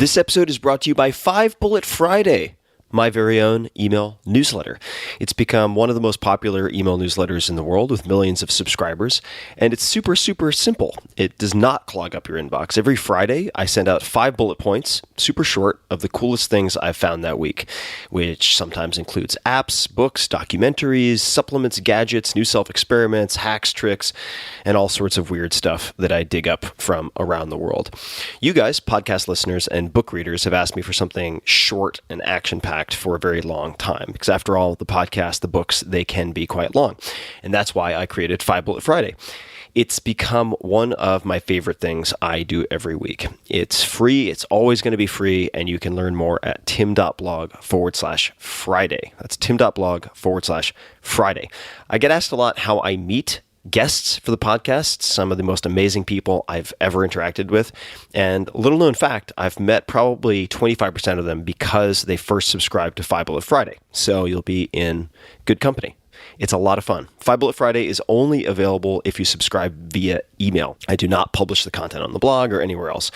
This episode is brought to you by 5 Bullet Friday, my very own email newsletter. It's become one of the most popular email newsletters in the world with millions of subscribers, and it's super, super simple. It does not clog up your inbox. Every Friday, I send out 5 bullet points, super short, of the coolest things I've found that week, which sometimes includes apps, books, documentaries, supplements, gadgets, new self-experiments, hacks, tricks, and all sorts of weird stuff that I dig up from around the world. You guys, podcast listeners and book readers, have asked me for something short and action-packed for a very long time, because after all, the podcast, the books, they can be quite long. And that's why I created 5 Bullet Friday. It's become one of my favorite things I do every week. It's free. It's always going to be free. And you can learn more at tim.blog/Friday. That's tim.blog/Friday. I get asked a lot how I meet guests for the podcast, some of the most amazing people I've ever interacted with. And little known fact, I've met probably 25% of them because they first subscribed to 5 Bullet Friday. So you'll be in good company. It's a lot of fun. 5 Bullet Friday is only available if you subscribe via email. I do not publish the content on the blog or anywhere else.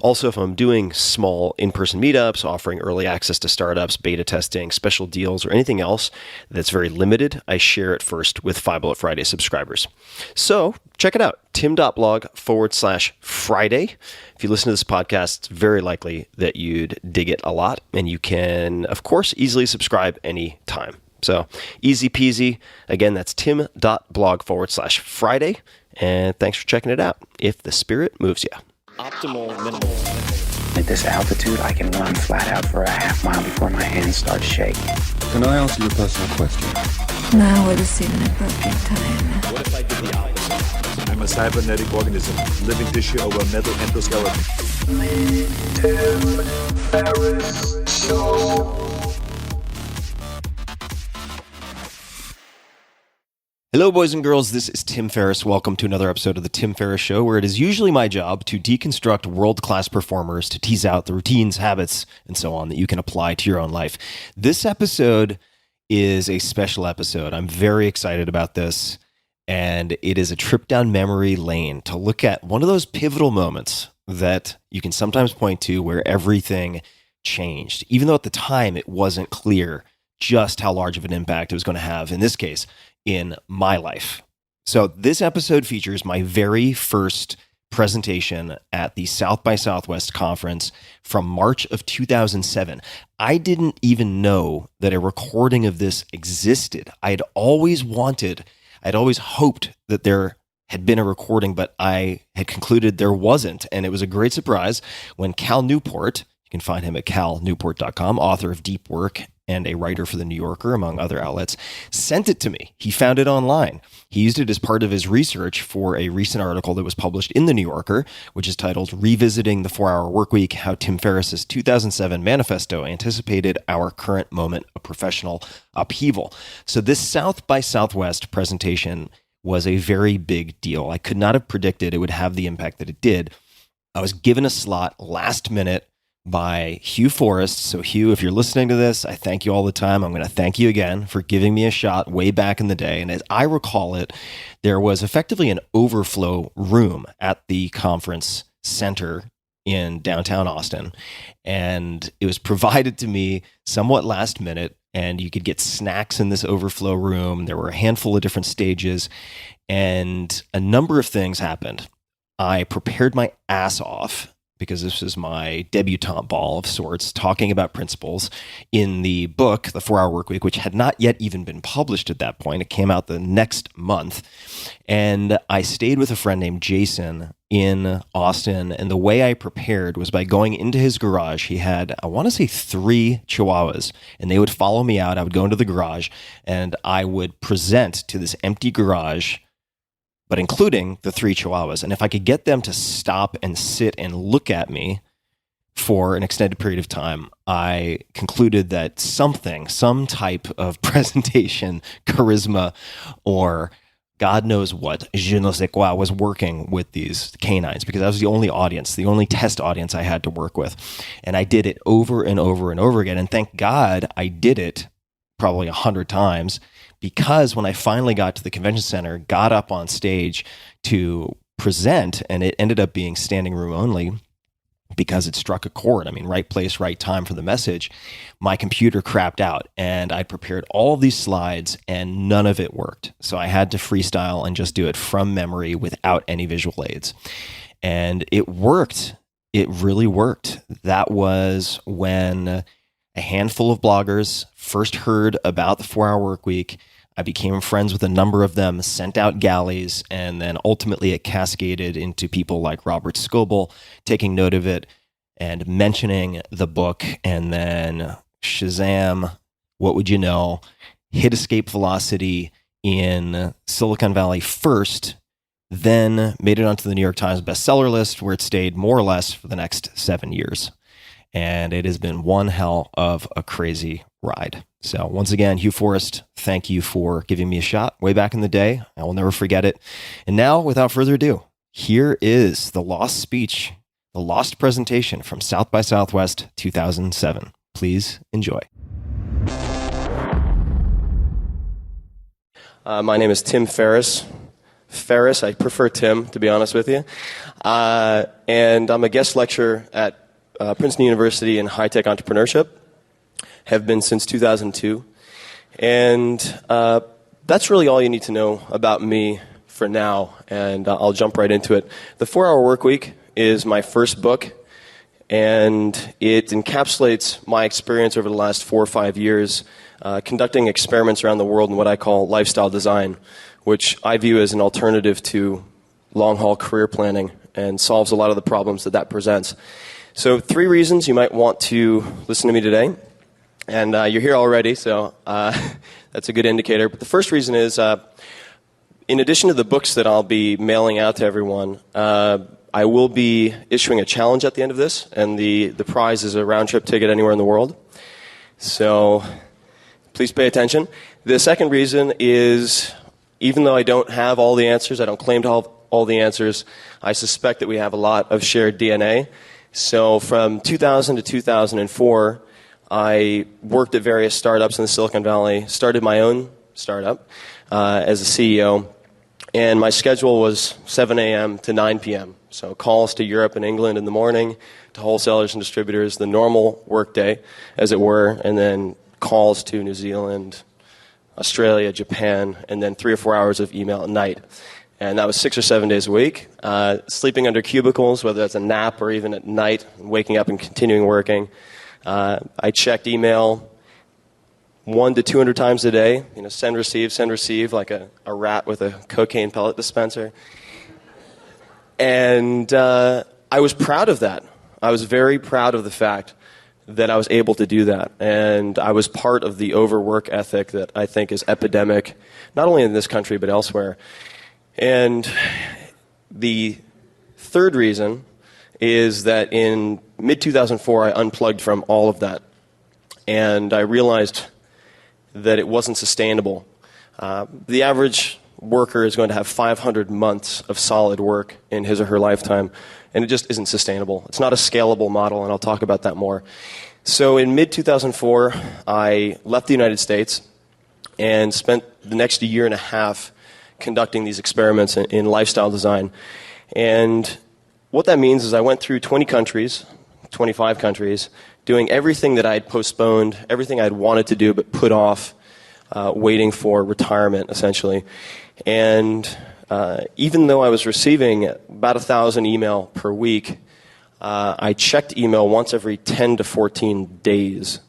Also, if I'm doing small in-person meetups, offering early access to startups, beta testing, special deals, or anything else that's very limited, I share it first with 5 Bullet Friday subscribers. So check it out, tim.blog/Friday. If you listen to this podcast, it's very likely that you'd dig it a lot. And you can, of course, easily subscribe anytime. So easy peasy. Again, that's tim.blog/Friday. And thanks for checking it out. If the spirit moves you. Optimal minimal. At this altitude, I can run flat out for a half mile before my hands start shaking. Can I answer your personal question? Now would seem an appropriate time. What if I did the opposite? I'm a cybernetic organism, living tissue over metal endoskeleton. Tim Ferriss Show. Hello, boys and girls. This is Tim Ferriss. Welcome to another episode of The Tim Ferriss Show, where it is usually my job to deconstruct world-class performers, to tease out the routines, habits, and so on that you can apply to your own life. This episode is a special episode. I'm very excited about this, and it is a trip down memory lane to look at one of those pivotal moments that you can sometimes point to where everything changed, even though at the time it wasn't clear just how large of an impact it was going to have, in this case, in my life. So this episode features my very first presentation at the South by Southwest conference from March of 2007. I didn't even know that a recording of this existed. I'd always hoped that there had been a recording, but I had concluded there wasn't. And it was a great surprise when Cal Newport, you can find him at calnewport.com, author of Deep Work and a writer for The New Yorker, among other outlets, sent it to me. He found it online. He used it as part of his research for a recent article that was published in The New Yorker, which is titled Revisiting the 4-Hour Workweek, How Tim Ferriss's 2007 Manifesto Anticipated Our Current Moment of Professional Upheaval. So this South by Southwest presentation was a very big deal. I could not have predicted it would have the impact that it did. I was given a slot last minute by Hugh Forrest. So Hugh, if you're listening to this, I thank you all the time. I'm going to thank you again for giving me a shot way back in the day. And as I recall it, there was effectively an overflow room at the conference center in downtown Austin. And it was provided to me somewhat last minute, and you could get snacks in this overflow room. There were a handful of different stages, and a number of things happened. I prepared my ass off, because this was my debutante ball of sorts, talking about principles in the book, The 4-Hour Workweek, which had not yet even been published at that point. It came out the next month. And I stayed with a friend named Jason in Austin. And the way I prepared was by going into his garage. He had, I want to say, 3 Chihuahuas, and they would follow me out. I would go into the garage, and I would present to this empty garage, but including the 3 Chihuahuas. And if I could get them to stop and sit and look at me for an extended period of time, I concluded that some type of presentation, charisma, or God knows what, je ne sais quoi, was working with these canines, because I was the only audience, the only test audience I had to work with. And I did it over and over and over again. And thank God I did it probably 100 times, because when I finally got to the convention center, got up on stage to present, and it ended up being standing room only, because it struck a chord. I mean, right place, right time for the message. My computer crapped out, and I prepared all of these slides and none of it worked. So I had to freestyle and just do it from memory without any visual aids. And it worked. It really worked. That was when a handful of bloggers first heard about the 4-Hour Workweek. I became friends with a number of them, sent out galleys, and then ultimately it cascaded into people like Robert Scoble taking note of it and mentioning the book, and then Shazam, what would you know, hit escape velocity in Silicon Valley first, then made it onto the New York Times bestseller list, where it stayed more or less for the next 7 years. And it has been one hell of a crazy ride. So once again, Hugh Forrest, thank you for giving me a shot way back in the day. I will never forget it. And now, without further ado, here is the lost speech, the lost presentation from South by Southwest 2007. Please enjoy. My name is Tim Ferriss. Ferriss, I prefer Tim, to be honest with you. And I'm a guest lecturer at Princeton University in high-tech entrepreneurship. Have been since 2002. And that's really all you need to know about me for now, and I'll jump right into it. The 4-Hour Workweek is my first book, and it encapsulates my experience over the last 4 or 5 years conducting experiments around the world in what I call lifestyle design, which I view as an alternative to long-haul career planning and solves a lot of the problems that presents. So 3 reasons you might want to listen to me today. And you're here already, so that's a good indicator. But the first reason is, in addition to the books that I'll be mailing out to everyone, I will be issuing a challenge at the end of this, and the prize is a round-trip ticket anywhere in the world. So please pay attention. The second reason is, even though I don't have all the answers, I don't claim to have all the answers, I suspect that we have a lot of shared DNA. So from 2000 to 2004, I worked at various startups in the Silicon Valley, started my own startup as a CEO, and my schedule was 7 a.m. to 9 p.m. So calls to Europe and England in the morning, to wholesalers and distributors, the normal workday, as it were, and then calls to New Zealand, Australia, Japan, and then 3 or 4 hours of email at night. And that was 6 or 7 days a week, sleeping under cubicles, whether that's a nap or even at night, waking up and continuing working. I checked email 100 to 200 times a day, send, receive, like a rat with a cocaine pellet dispenser. And I was proud of that. I was very proud of the fact that I was able to do that. And I was part of the overwork ethic that I think is epidemic, not only in this country, but elsewhere. And the third reason is that in mid-2004, I unplugged from all of that. And I realized that it wasn't sustainable. The average worker is going to have 500 months of solid work in his or her lifetime, and it just isn't sustainable. It's not a scalable model, and I'll talk about that more. So in mid-2004, I left the United States and spent the next year and a half conducting these experiments in lifestyle design. And what that means is I went through 20 countries, 25 countries, doing everything that I had postponed, everything I had wanted to do but put off, waiting for retirement, essentially. And even though I was receiving about 1,000 email per week, I checked email once every 10 to 14 days.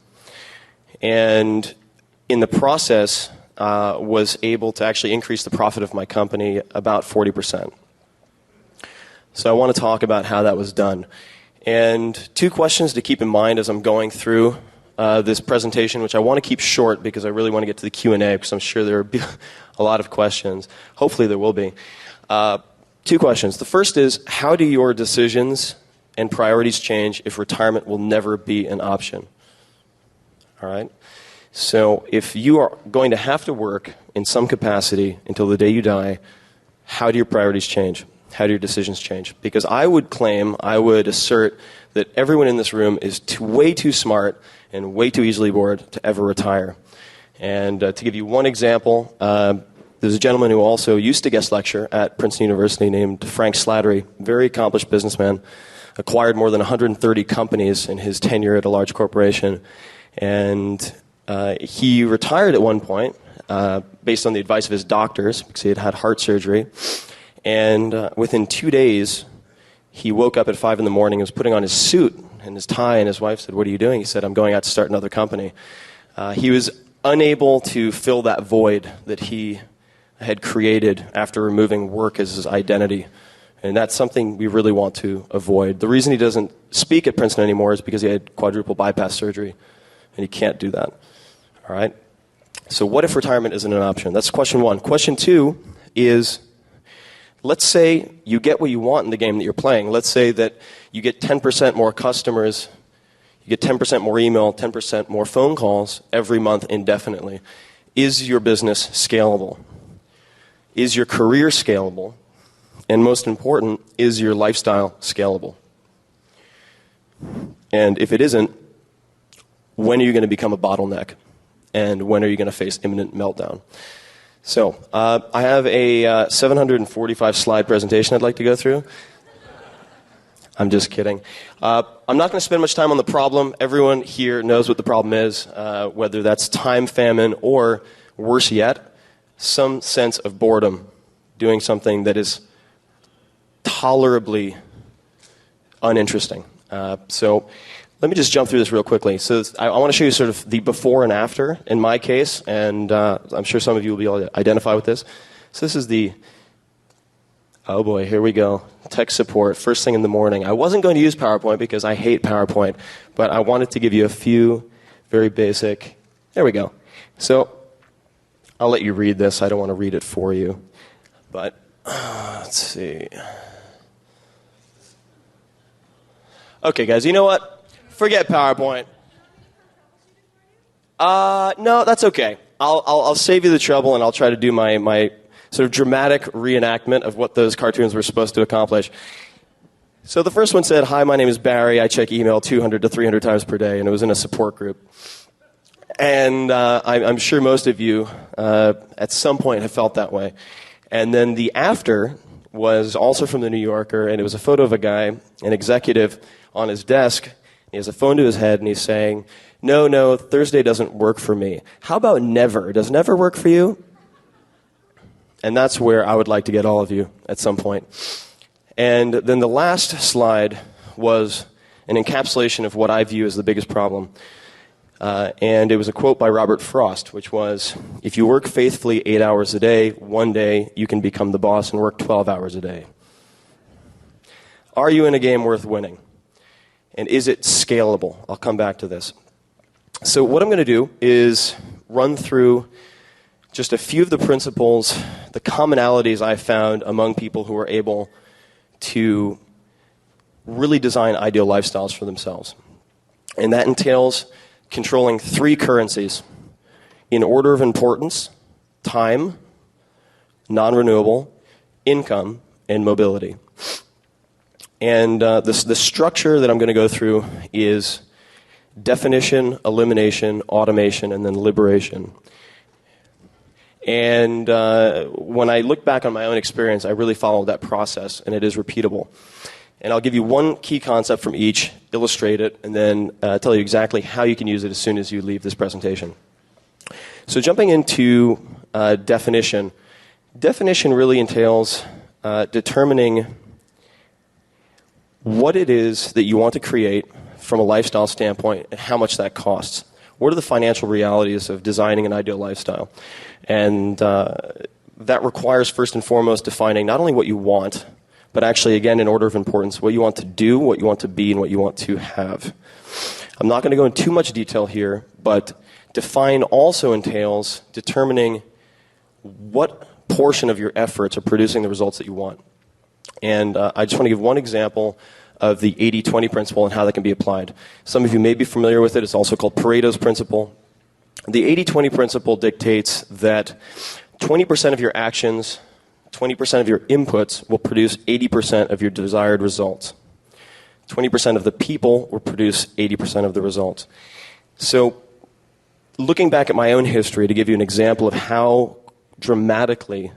And in the process, was able to actually increase the profit of my company about 40%. So I want to talk about how that was done. And 2 questions to keep in mind as I'm going through this presentation, which I want to keep short because I really want to get to the Q&A because I'm sure there will be a lot of questions. Hopefully there will be. 2 questions. The first is, how do your decisions and priorities change if retirement will never be an option? All right? So if you are going to have to work in some capacity until the day you die, how do your priorities change? How do your decisions change? Because I would assert that everyone in this room is way too smart and way too easily bored to ever retire. And to give you one example, there's a gentleman who also used to guest lecture at Princeton University named Frank Slattery, very accomplished businessman. acquired more than 130 companies in his tenure at a large corporation. And he retired at one point based on the advice of his doctors because he had had heart surgery. And within 2 days, he woke up at 5 in the morning and was putting on his suit and his tie, and his wife said, "What are you doing?" He said, "I'm going out to start another company." He was unable to fill that void that he had created after removing work as his identity. And that's something we really want to avoid. The reason he doesn't speak at Princeton anymore is because he had quadruple bypass surgery, and he can't do that. All right? So what if retirement isn't an option? That's question one. Question two is, let's say you get what you want in the game that you're playing. Let's say that you get 10% more customers, you get 10% more email, 10% more phone calls every month indefinitely. Is your business scalable? Is your career scalable? And most important, is your lifestyle scalable? And if it isn't, when are you going to become a bottleneck? And when are you going to face imminent meltdown? So, I have a 745 slide presentation I'd like to go through. I'm just kidding. I'm not going to spend much time on the problem. Everyone here knows what the problem is, whether that's time famine or, worse yet, some sense of boredom, doing something that is tolerably uninteresting. So let me just jump through this real quickly. So I want to show you sort of the before and after in my case, and I'm sure some of you will be able to identify with this. So this is the, oh boy, here we go, tech support, first thing in the morning. I wasn't going to use PowerPoint because I hate PowerPoint, but I wanted to give you a few very basic, there we go. So I'll let you read this. I don't want to read it for you, but let's see. Okay, guys, you know what? Forget PowerPoint. No, that's okay. I'll save you the trouble, and I'll try to do my sort of dramatic reenactment of what those cartoons were supposed to accomplish. So the first one said, "Hi, my name is Barry. I check email 200 to 300 times per day," and it was in a support group. And I'm sure most of you at some point have felt that way. And then the after was also from the New Yorker, and it was a photo of a guy, an executive, on his desk. He has a phone to his head, and he's saying, no, Thursday doesn't work for me. How about never? Does never work for you? And that's where I would like to get all of you at some point. And then the last slide was an encapsulation of what I view as the biggest problem. And it was a quote by Robert Frost, which was, "If you work faithfully 8 hours a day, one day you can become the boss and work 12 hours a day." Are you in a game worth winning? And is it scalable? I'll come back to this. So what I'm going to do is run through just a few of the principles, the commonalities I found among people who are able to really design ideal lifestyles for themselves. And that entails controlling 3 currencies in order of importance: time, non-renewable, income, and mobility. And the structure that I'm going to go through is definition, elimination, automation, and then liberation. And when I look back on my own experience, I really followed that process, and it is repeatable. And I'll give you one key concept from each, illustrate it, and then tell you exactly how you can use it as soon as you leave this presentation. So jumping into definition really entails determining what it is that you want to create from a lifestyle standpoint and how much that costs. What are the financial realities of designing an ideal lifestyle? And that requires, first and foremost, defining not only what you want, but actually, again, in order of importance, what you want to do, what you want to be, and what you want to have. I'm not going to go into too much detail here, but define also entails determining what portion of your efforts are producing the results that you want. And I just want to give one example of the 80-20 principle and how that can be applied. Some of you may be familiar with it. It's also called Pareto's principle. The 80-20 principle dictates that 20% of your actions, 20% of your inputs will produce 80% of your desired results. 20% of the people will produce 80% of the results. So looking back at my own history to give you an example of how dramatically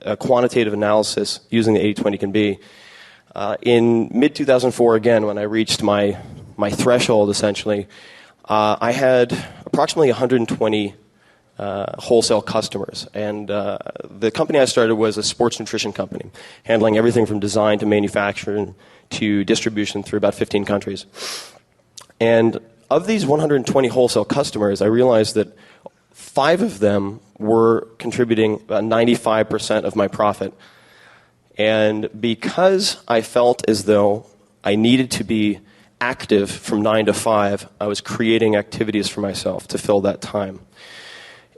a quantitative analysis using the 80-20 can be, In mid-2004, again, when I reached my threshold, essentially, I had approximately 120 wholesale customers. And the company I started was a sports nutrition company, handling everything from design to manufacturing to distribution through about 15 countries. And of these 120 wholesale customers, I realized that 5 of them were contributing about 95% of my profit. And because I felt as though I needed to be active from 9 to 5, I was creating activities for myself to fill that time.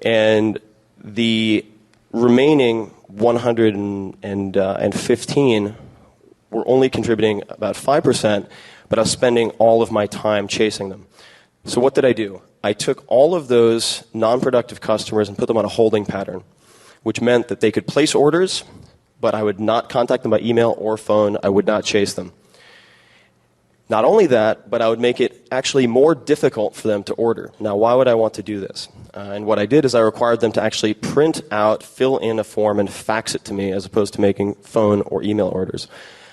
And the remaining 115 were only contributing about 5%, but I was spending all of my time chasing them. So what did I do? I took all of those non-productive customers and put them on a holding pattern, which meant that they could place orders, but I would not contact them by email or phone. I would not chase them. Not only that, but I would make it actually more difficult for them to order. Now, why would I want to do this? And what I did is I required them to actually print out, fill in a form, and fax it to me as opposed to making phone or email orders.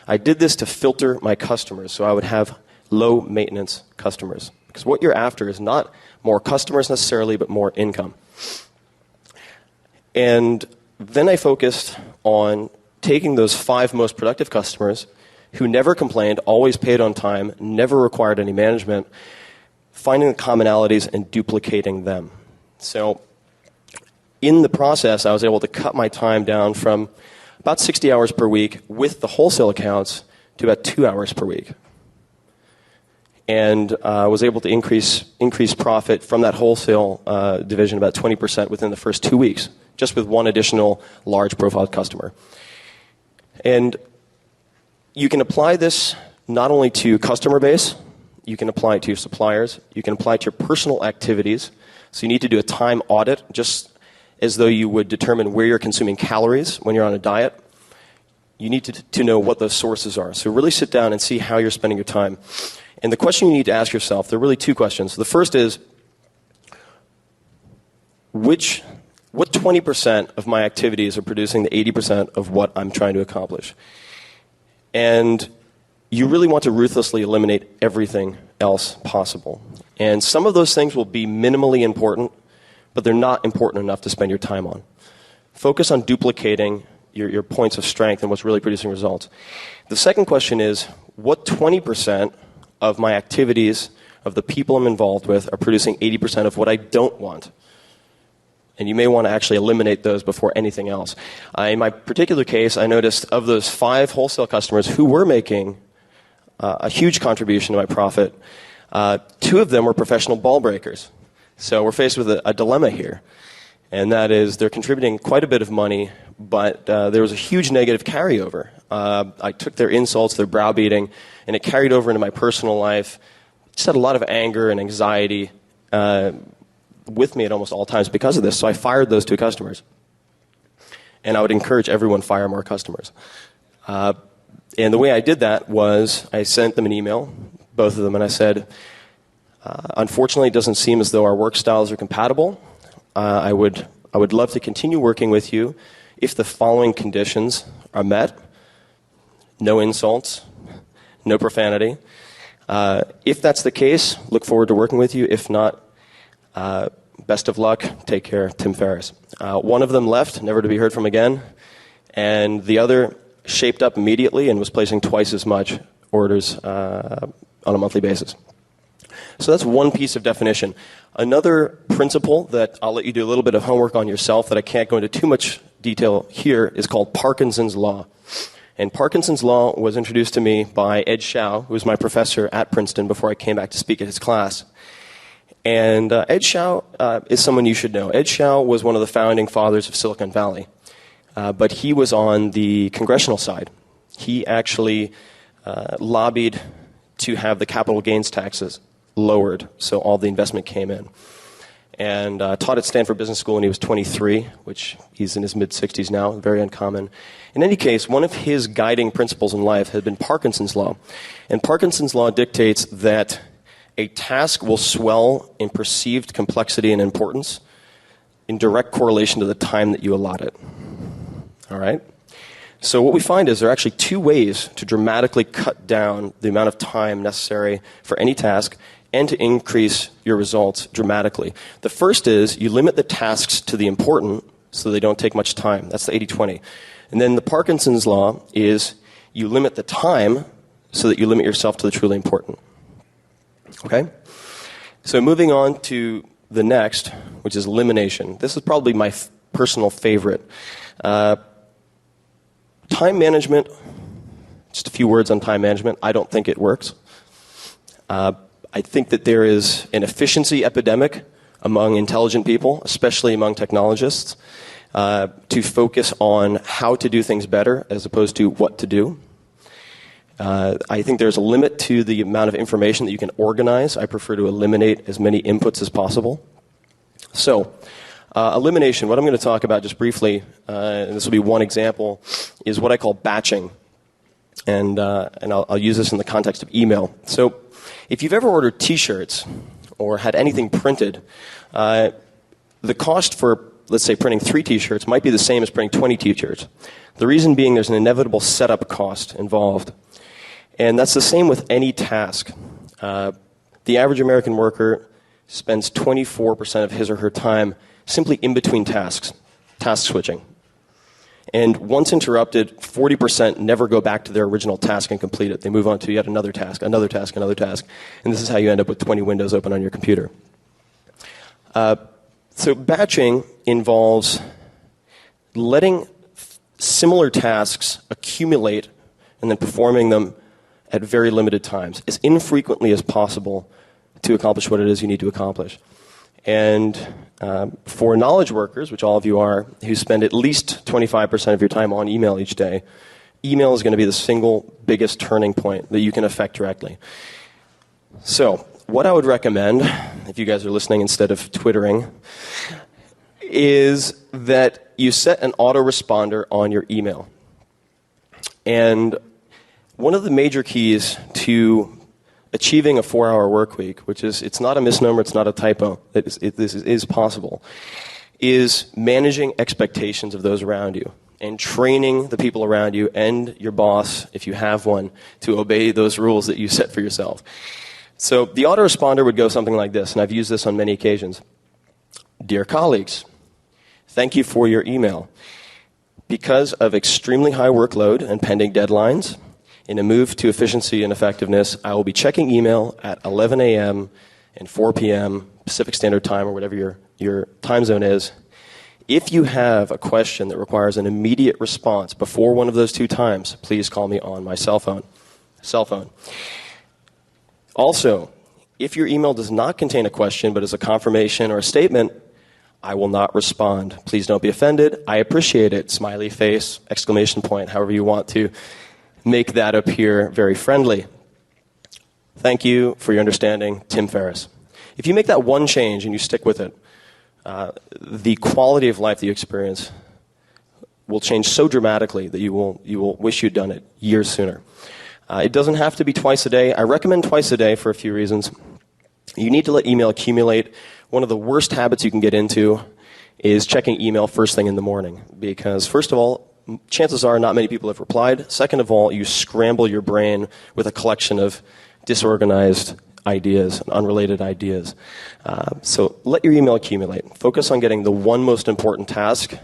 I did this to filter my customers, so I would have low-maintenance customers. Because what you're after is not more customers necessarily, but more income. And then I focused on taking those 5 most productive customers who never complained, always paid on time, never required any management, finding the commonalities and duplicating them. So in the process, I was able to cut my time down from about 60 hours per week with the wholesale accounts to about 2 hours per week. And was able to increase profit from that wholesale division about 20% within the first 2 weeks, just with one additional large profile customer. And you can apply this not only to customer base, you can apply it to your suppliers, you can apply it to your personal activities. So you need to do a time audit, just as though you would determine where you're consuming calories when you're on a diet. You need to know what those sources are. So really sit down and see how you're spending your time. And the question you need to ask yourself, there are really 2 questions. The first is, what 20% of my activities are producing the 80% of what I'm trying to accomplish? And you really want to ruthlessly eliminate everything else possible. And some of those things will be minimally important, but they're not important enough to spend your time on. Focus on duplicating your points of strength and what's really producing results. The second question is, what 20% of my activities, of the people I'm involved with, are producing 80% of what I don't want? And you may want to actually eliminate those before anything else. In my particular case, I noticed of those 5 wholesale customers who were making a huge contribution to my profit, 2 of them were professional ball breakers. So we're faced with a dilemma here. And that is, they're contributing quite a bit of money, but there was a huge negative carryover. I took their insults, their browbeating, and it carried over into my personal life. Just had a lot of anger and anxiety with me at almost all times because of this. So I fired those 2 customers. And I would encourage everyone to fire more customers. And the way I did that was I sent them an email, both of them, and I said, unfortunately, it doesn't seem as though our work styles are compatible. I would love to continue working with you if the following conditions are met. No insults, no profanity. If that's the case, look forward to working with you. If not, best of luck. Take care, Tim Ferriss. One of them left, never to be heard from again. And the other shaped up immediately and was placing twice as much orders on a monthly basis. So that's one piece of definition. Another principle that I'll let you do a little bit of homework on yourself that I can't go into too much detail here is called Parkinson's Law. And Parkinson's Law was introduced to me by Ed Shao, who was my professor at Princeton before I came back to speak at his class. And Ed Shao is someone you should know. Ed Shao was one of the founding fathers of Silicon Valley, but he was on the congressional side. He actually lobbied to have the capital gains taxes lowered so all the investment came in. And taught at Stanford Business School when he was 23, which he's in his mid-60s now, very uncommon. In any case, one of his guiding principles in life had been Parkinson's Law. And Parkinson's Law dictates that a task will swell in perceived complexity and importance in direct correlation to the time that you allot it. All right? So what we find is there are actually two ways to dramatically cut down the amount of time necessary for any task and to increase your results dramatically. The first is you limit the tasks to the important so they don't take much time. That's the 80-20. And then the Parkinson's law is you limit the time so that you limit yourself to the truly important. Okay? So moving on to the next, which is elimination. This is probably my personal favorite. Time management, just a few words on time management. I don't think it works. I think that there is an efficiency epidemic among intelligent people, especially among technologists, to focus on how to do things better as opposed to what to do. I think there's a limit to the amount of information that you can organize. I prefer to eliminate as many inputs as possible. So, elimination, what I'm going to talk about just briefly, and this will be one example, is what I call batching. And I'll use this in the context of email. So if you've ever ordered T-shirts or had anything printed, the cost for, let's say, printing 3 T-shirts might be the same as printing 20 T-shirts. The reason being there's an inevitable setup cost involved. And that's the same with any task. The average American worker spends 24% of his or her time simply in between tasks, task switching. And once interrupted, 40% never go back to their original task and complete it. They move on to yet another task, another task, another task. And this is how you end up with 20 windows open on your computer. So batching involves letting similar tasks accumulate and then performing them at very limited times, as infrequently as possible to accomplish what it is you need to accomplish. And for knowledge workers, which all of you are, who spend at least 25% of your time on email each day, email is going to be the single biggest turning point that you can affect directly. So what I would recommend, if you guys are listening instead of twittering, is that you set an autoresponder on your email. And one of the major keys to achieving a 4-hour work week, which is, it's not a misnomer, it's not a typo, this is possible, is managing expectations of those around you and training the people around you and your boss, if you have one, to obey those rules that you set for yourself. So the autoresponder would go something like this, and I've used this on many occasions. Dear colleagues, thank you for your email. Because of extremely high workload and pending deadlines, in a move to efficiency and effectiveness, I will be checking email at 11 a.m. and 4 p.m. Pacific Standard Time, or whatever your time zone is. If you have a question that requires an immediate response before one of those 2 times, please call me on my cell phone. Also, if your email does not contain a question but is a confirmation or a statement, I will not respond. Please don't be offended. I appreciate it. Smiley face, exclamation point, however you want to make that appear very friendly. Thank you for your understanding, Tim Ferriss. If you make that one change and you stick with it, the quality of life that you experience will change so dramatically that you will wish you'd done it years sooner. It doesn't have to be twice a day. I recommend twice a day for a few reasons. You need to let email accumulate. One of the worst habits you can get into is checking email first thing in the morning, because first of all, chances are not many people have replied. Second of all, you scramble your brain with a collection of disorganized ideas and unrelated ideas. So let your email accumulate. Focus on getting the one most important task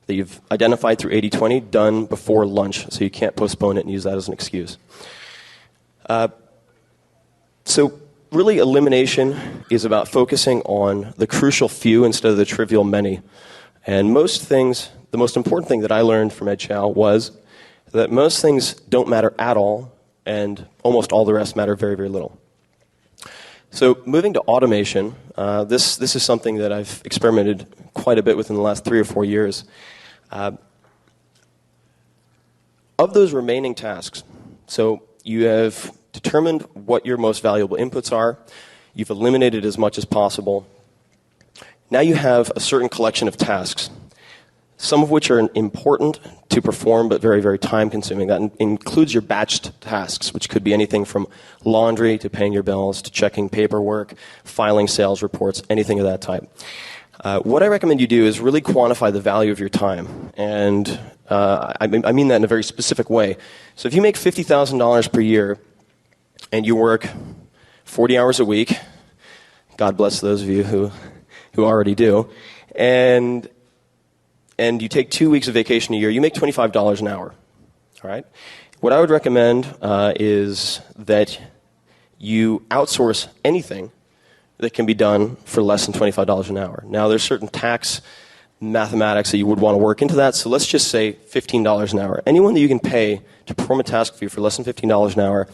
that you've identified through 80-20 done before lunch, so you can't postpone it and use that as an excuse. So really, elimination is about focusing on the crucial few instead of the trivial many. And most things, the most important thing that I learned from Ed Chow was that most things don't matter at all, and almost all the rest matter very, very little. So moving to automation, this is something that I've experimented quite a bit with in the last 3 or 4 years. Of those remaining tasks, so you have determined what your most valuable inputs are, you've eliminated as much as possible. Now you have a certain collection of tasks, some of which are important to perform but very, very time-consuming. That includes your batched tasks, which could be anything from laundry to paying your bills to checking paperwork, filing sales reports, anything of that type. What I recommend you do is really quantify the value of your time and I mean that in a very specific way. So if you make $50,000 per year and you work 40 hours a week, God bless those of you who already do, and you take 2 weeks of vacation a year, you make $25 an hour. All right? What I would recommend is that you outsource anything that can be done for less than $25 an hour. Now, there's certain tax mathematics that you would want to work into that, so let's just say $15 an hour. Anyone that you can pay to perform a task for you for less than $15 an hour,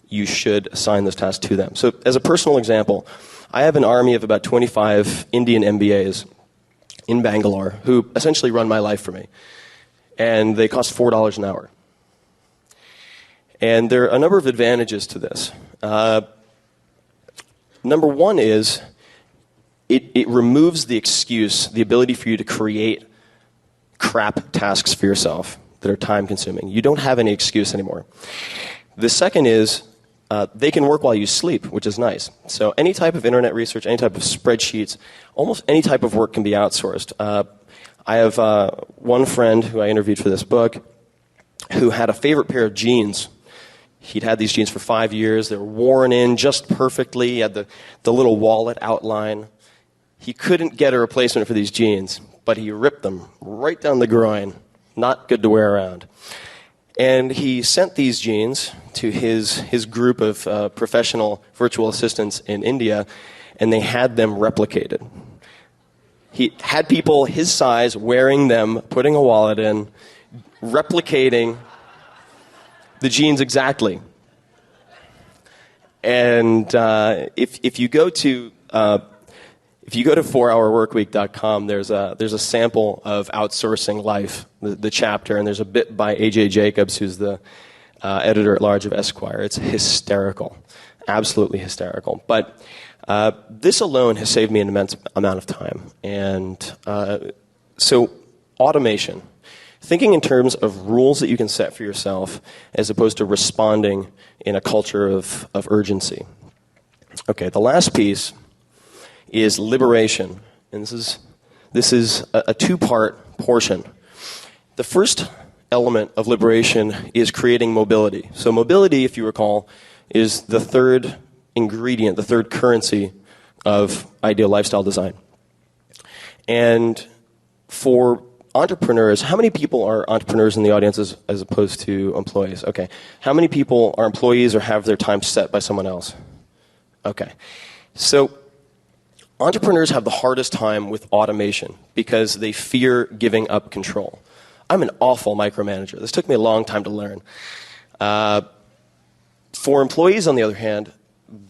you should assign those tasks to them. So as a personal example, I have an army of about 25 Indian MBAs in Bangalore who essentially run my life for me. And they cost $4 an hour. And there are a number of advantages to this. Number one is it removes the excuse, the ability for you to create crap tasks for yourself that are time-consuming. You don't have any excuse anymore. The second is they can work while you sleep, which is nice. So any type of internet research, any type of spreadsheets, almost any type of work can be outsourced. I have one friend who I interviewed for this book who had a favorite pair of jeans. He'd had these jeans for 5 years. They were worn in just perfectly. He had the little wallet outline. He couldn't get a replacement for these jeans, but he ripped them right down the groin. Not good to wear around. And he sent these jeans to his group of professional virtual assistants in India, and they had them replicated. He had people his size wearing them, putting a wallet in, replicating the jeans exactly. And if you go to 4hourworkweek.com, there's a sample of outsourcing life, the chapter, and there's a bit by A.J. Jacobs, who's the editor-at-large of Esquire. It's hysterical, absolutely hysterical. But this alone has saved me an immense amount of time. And so automation, thinking in terms of rules that you can set for yourself as opposed to responding in a culture of urgency. Okay, the last piece is liberation. And this is a two-part portion. The first element of liberation is creating mobility. So mobility, if you recall, is the third ingredient, the third currency of ideal lifestyle design. And for entrepreneurs, how many people are entrepreneurs in the audience as opposed to employees? Okay. How many people are employees or have their time set by someone else? Okay. So entrepreneurs have the hardest time with automation because they fear giving up control. I'm an awful micromanager. This took me a long time to learn. For employees, on the other hand,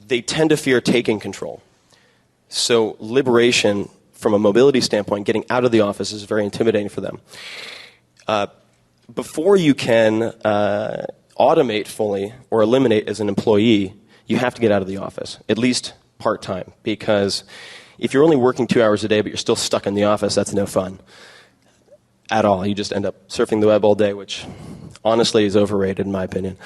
they tend to fear taking control. So liberation, from a mobility standpoint, getting out of the office is very intimidating for them. Before you can automate fully or eliminate as an employee, you have to get out of the office, at least part-time, because if you're only working 2 hours a day but you're still stuck in the office, that's no fun at all. You just end up surfing the web all day, which honestly is overrated in my opinion.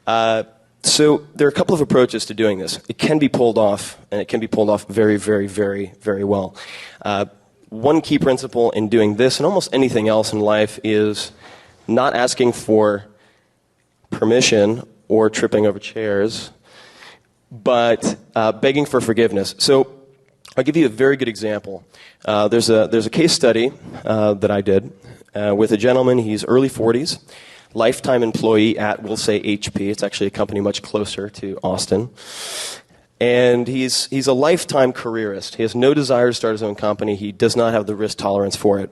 So there are a couple of approaches to doing this. It can be pulled off, and it can be pulled off very, very, very, very well. One key principle in doing this and almost anything else in life is not asking for permission or tripping over chairs, but begging for forgiveness. So I'll give you a very good example. There's a case study that I did with a gentleman. He's early 40s. Lifetime employee at, we'll say, HP. It's actually a company much closer to Austin. And he's a lifetime careerist. He has no desire to start his own company. He does not have the risk tolerance for it.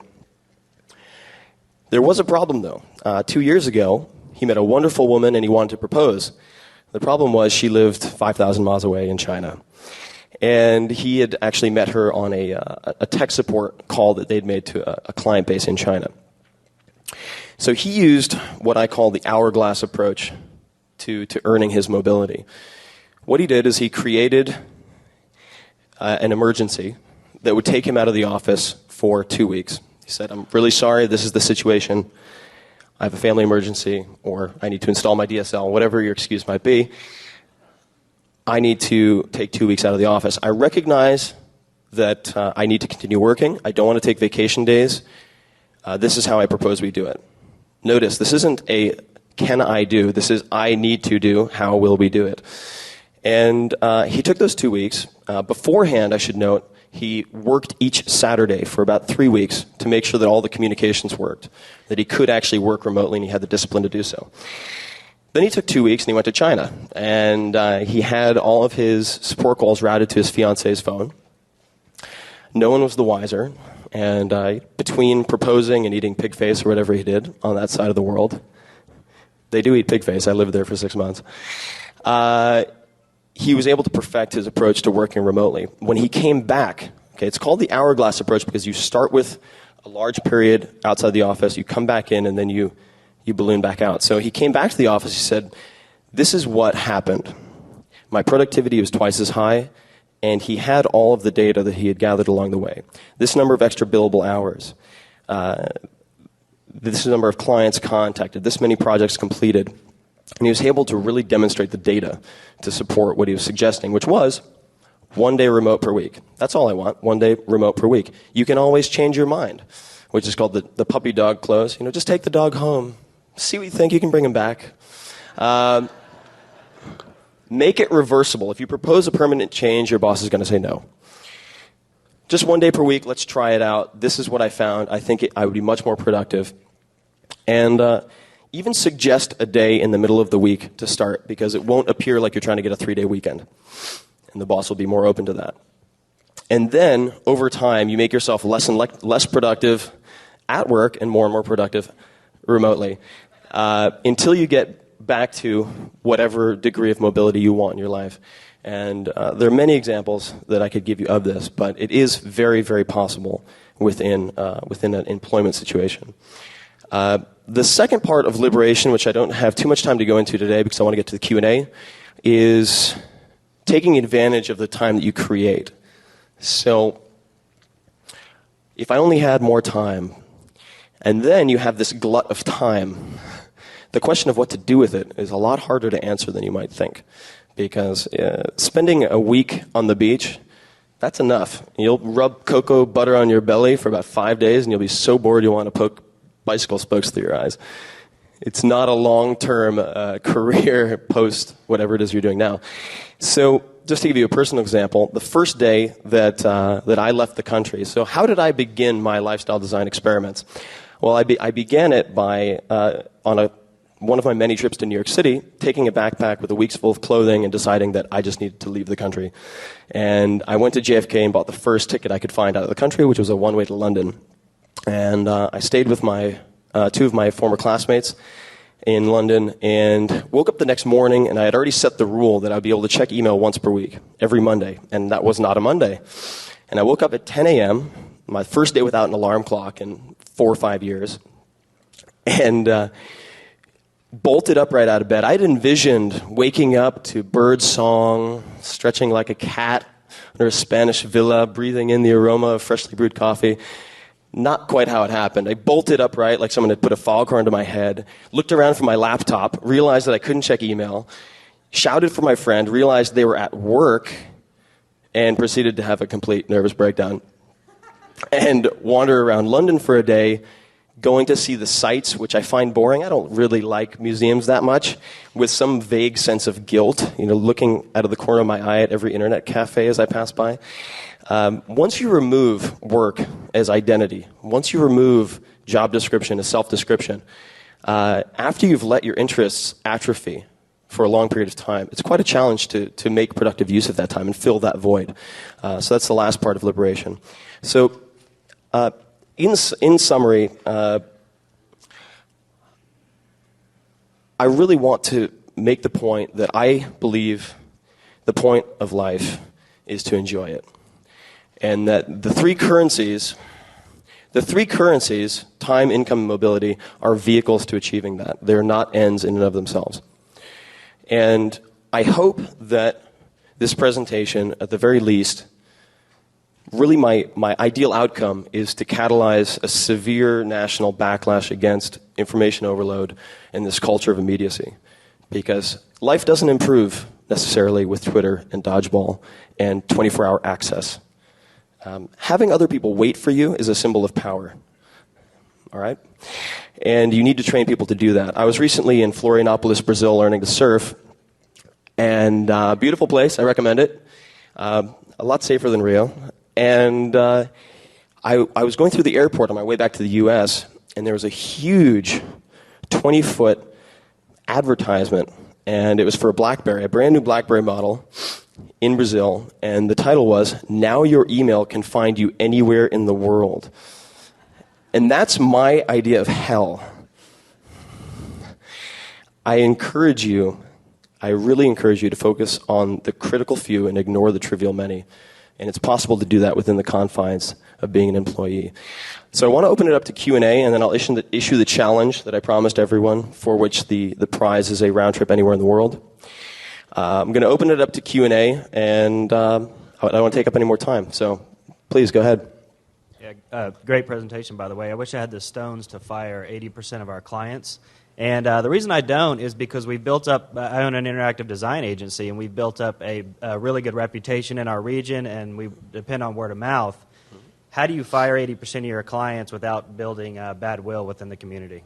There was a problem, though. 2 years ago, he met a wonderful woman and he wanted to propose. The problem was she lived 5,000 miles away in China. And he had actually met her on a tech support call that they'd made to a client base in China. So he used what I call the hourglass approach to earning his mobility. What he did is he created an emergency that would take him out of the office for 2 weeks. He said, I'm really sorry, this is the situation. I have a family emergency, or I need to install my DSL, whatever your excuse might be. I need to take 2 weeks out of the office. I recognize that I need to continue working. I don't want to take vacation days. This is how I propose we do it. Notice, this isn't a can I do, this is I need to do, how will we do it? And he took those 2 weeks. Beforehand, I should note, he worked each Saturday for about 3 weeks to make sure that all the communications worked, that he could actually work remotely and he had the discipline to do so. Then he took 2 weeks and he went to China. And he had all of his support calls routed to his fiance's phone. No one was the wiser. And between proposing and eating pig face or whatever he did on that side of the world, they do eat pig face. I lived there for 6 months. He was able to perfect his approach to working remotely. When he came back, okay, it's called the hourglass approach because you start with a large period outside the office, you come back in, and then you balloon back out. So he came back to the office, he said, this is what happened. My productivity was twice as high, and he had all of the data that he had gathered along the way. This number of extra billable hours, this number of clients contacted, this many projects completed. And he was able to really demonstrate the data to support what he was suggesting, which was 1 day remote per week. That's all I want, 1 day remote per week. You can always change your mind, which is called the puppy dog close. You know, just take the dog home. See what you think, you can bring him back. Make it reversible. If you propose a permanent change, your boss is going to say no. Just 1 day per week, let's try it out. This is what I found. I think I would be much more productive. And even suggest a day in the middle of the week to start, because it won't appear like you're trying to get a 3-day weekend. And the boss will be more open to that. And then, over time, you make yourself less and less productive at work and more productive remotely, until you get back to whatever degree of mobility you want in your life. And there are many examples that I could give you of this, but it is very, very possible within an employment situation. The second part of liberation, which I don't have too much time to go into today because I want to get to the Q&A, is taking advantage of the time that you create. So, if I only had more time, and then you have this glut of time, the question of what to do with it is a lot harder to answer than you might think. Because spending a week on the beach, that's enough. You'll rub cocoa butter on your belly for about 5 days, and you'll be so bored you'll want to poke bicycle spokes through your eyes. It's not a long-term career post whatever it is you're doing now. So, just to give you a personal example, the first day that I left the country. So, how did I begin my lifestyle design experiments? Well, I began it by on one of my many trips to New York City, taking a backpack with a week's full of clothing and deciding that I just needed to leave the country. And I went to JFK and bought the first ticket I could find out of the country, which was a one-way to London. And I stayed with my two of my former classmates in London and woke up the next morning, and I had already set the rule that I'd be able to check email once per week, every Monday. And that was not a Monday. And I woke up at 10 a.m., my first day without an alarm clock in 4 or 5 years, and bolted up right out of bed. I'd envisioned waking up to bird song, stretching like a cat under a Spanish villa, breathing in the aroma of freshly brewed coffee. Not quite how it happened. I bolted upright like someone had put a foghorn to my head, looked around for my laptop, realized that I couldn't check email, shouted for my friend, realized they were at work, and proceeded to have a complete nervous breakdown. And wander around London for a day, going to see the sights, which I find boring. I don't really like museums that much, with some vague sense of guilt, looking out of the corner of my eye at every internet cafe as I pass by. Once you remove work as identity, once you remove job description as self-description, after you've let your interests atrophy for a long period of time, it's quite a challenge to make productive use of that time and fill that void. So that's the last part of liberation. So, in summary, I really want to make the point that I believe the point of life is to enjoy it. And that the three currencies, time, income, and mobility, are vehicles to achieving that. They're not ends in and of themselves. And I hope that this presentation, at the very least, really my ideal outcome is to catalyze a severe national backlash against information overload and this culture of immediacy. Because life doesn't improve necessarily with Twitter and dodgeball and 24-hour access. Having other people wait for you is a symbol of power. all right? And you need to train people to do that. I was recently in Florianopolis, Brazil, learning to surf, and beautiful place, I recommend it. A lot safer than Rio. And I was going through the airport on my way back to the U.S., and there was a huge 20-foot advertisement, and it was for a BlackBerry, a brand new BlackBerry model in Brazil, and the title was, "Now your email can find you anywhere in the world." And that's my idea of hell. I really encourage you to focus on the critical few and ignore the trivial many. And it's possible to do that within the confines of being an employee. So I want to open it up to Q&A, and then I'll issue the challenge that I promised everyone, for which the prize is a round trip anywhere in the world. I'm going to open it up to Q&A, and I don't want to take up any more time. So please, go ahead. Yeah, great presentation, by the way. I wish I had the stones to fire 80% of our clients. And the reason I don't is because we've built up, I own an interactive design agency, and we've built up a really good reputation in our region, and we depend on word of mouth. How do you fire 80% of your clients without building bad will within the community?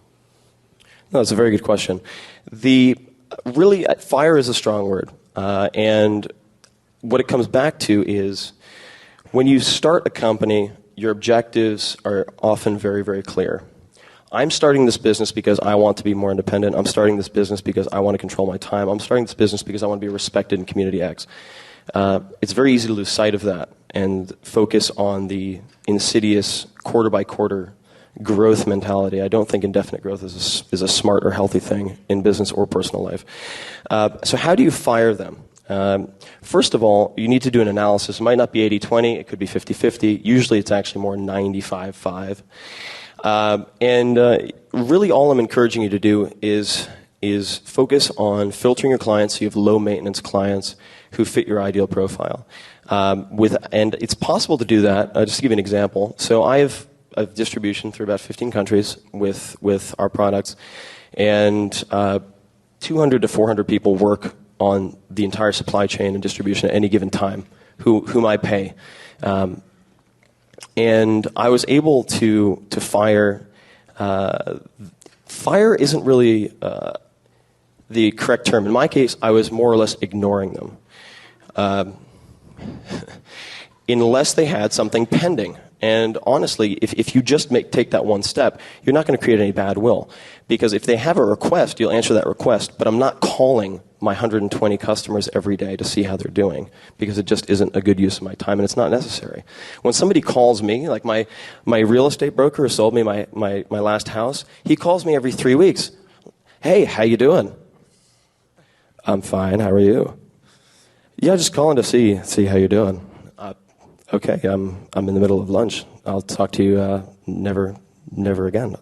No, that's a very good question. Fire is a strong word. And what it comes back to is when you start a company, your objectives are often very, very clear. I'm starting this business because I want to be more independent. I'm starting this business because I want to control my time. I'm starting this business because I want to be respected in community X. It's very easy to lose sight of that and focus on the insidious quarter-by-quarter growth mentality. I don't think indefinite growth is a smart or healthy thing in business or personal life. So how do you fire them? First of all, you need to do an analysis. It might not be 80-20. It could be 50-50. Usually it's actually more 95-5. Really all I'm encouraging you to do is focus on filtering your clients so you have low-maintenance clients who fit your ideal profile. And it's possible to do that. Just to give you an example. So I have a distribution through about 15 countries with our products, and 200 to 400 people work on the entire supply chain and distribution at any given time, whom I pay. And I was able to fire. Fire isn't really the correct term. In my case, I was more or less ignoring them, unless they had something pending. And honestly, if you just take that one step, you're not going to create any bad will. Because if they have a request, you'll answer that request. But I'm not calling my 120 customers every day to see how they're doing, because it just isn't a good use of my time, and it's not necessary. When somebody calls me, like my real estate broker who sold me my last house, he calls me every 3 weeks. "Hey, how you doing?" "I'm fine. How are you?" "Yeah, just calling to see how you're doing." "Okay, I'm in the middle of lunch. I'll talk to you never again."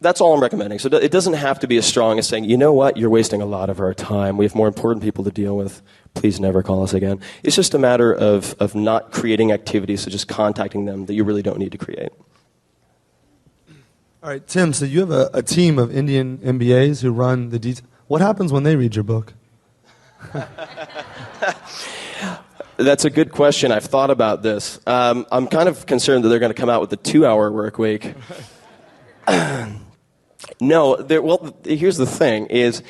That's all I'm recommending. So it doesn't have to be as strong as saying, "You know what, you're wasting a lot of our time. We have more important people to deal with. Please never call us again." It's just a matter of not creating activities, so just contacting them that you really don't need to create. All right, Tim, so you have a team of Indian MBAs who run the details. What happens when they read your book? That's a good question. I've thought about this. I'm kind of concerned that they're going to come out with a 2-hour work week. No, well, here's the thing, is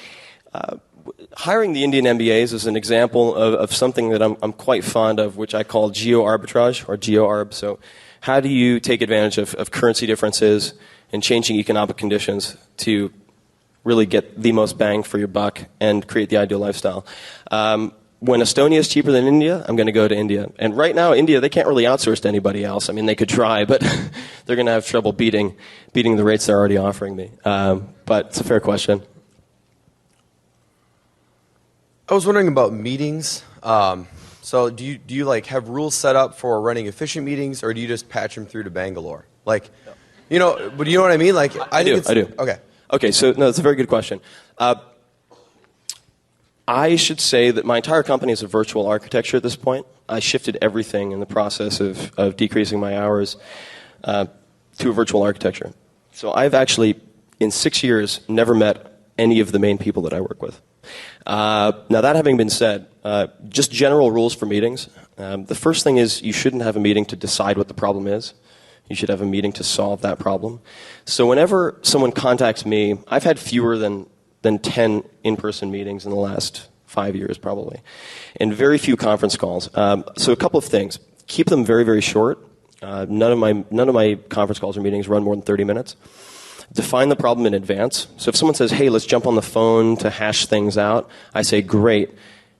hiring the Indian MBAs is an example of something that I'm quite fond of, which I call geo-arbitrage, or geo-arb. So how do you take advantage of currency differences and changing economic conditions to really get the most bang for your buck and create the ideal lifestyle? When Estonia is cheaper than India, I'm going to go to India. And right now, India, they can't really outsource to anybody else. I mean, they could try, but they're going to have trouble beating the rates they're already offering me. But it's a fair question. I was wondering about meetings. So do you like have rules set up for running efficient meetings, or do you just patch them through to Bangalore? Like, but you know what I mean? Like, I do. Okay. Okay, so no, that's a very good question. I should say that my entire company is a virtual architecture at this point. I shifted everything in the process of decreasing my hours to a virtual architecture. So I've actually, in 6 years, never met any of the main people that I work with. Now, that having been said, just general rules for meetings. The first thing is you shouldn't have a meeting to decide what the problem is. You should have a meeting to solve that problem. So whenever someone contacts me, I've had fewer than 10 in-person meetings in the last 5 years probably, and very few conference calls. So a couple of things. Keep them very, very short. None of my conference calls or meetings run more than 30 minutes. Define the problem in advance. So if someone says, hey, let's jump on the phone to hash things out, I say, great.